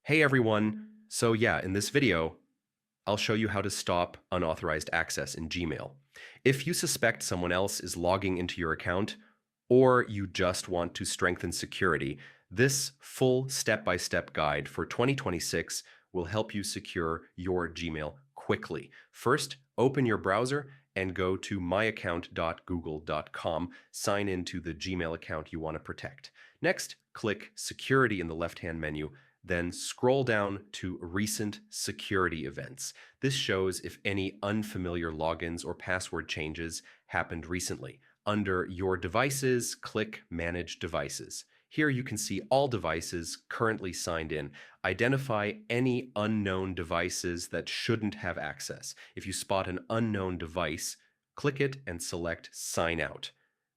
Hey everyone! So yeah, in this video, I'll show you how to stop unauthorized access in Gmail. If you suspect someone else is logging into your account, or you just want to strengthen security, this full step-by-step guide for 2026 will help you secure your Gmail quickly. First, open your browser and go to myaccount.google.com. Sign into the Gmail account you want to protect. Next, click Security in the left-hand menu, then scroll down to Recent Security Events. This shows if any unfamiliar logins or password changes happened recently. Under Your Devices, click Manage Devices. Here you can see all devices currently signed in. Identify any unknown devices that shouldn't have access. If you spot an unknown device, click it and select Sign Out.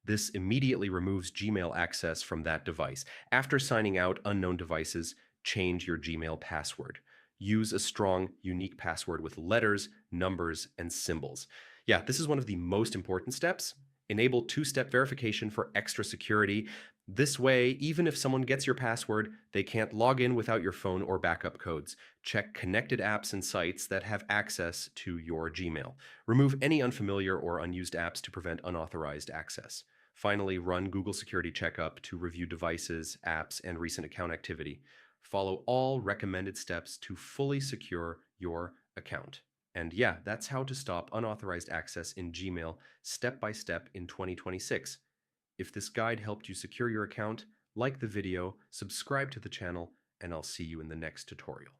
This immediately removes Gmail access from that device. After signing out unknown devices, change your Gmail password. Use a strong, unique password with letters, numbers, and symbols. Yeah, this is one of the most important steps. Enable two-step verification for extra security. This way, even if someone gets your password, they can't log in without your phone or backup codes. Check connected apps and sites that have access to your Gmail. Remove any unfamiliar or unused apps to prevent unauthorized access. Finally, run Google Security Checkup to review devices, apps, and recent account activity. Follow all recommended steps to fully secure your account. And yeah, that's how to stop unauthorized access in Gmail step by step in 2026. If this guide helped you secure your account, like the video, subscribe to the channel, and I'll see you in the next tutorial.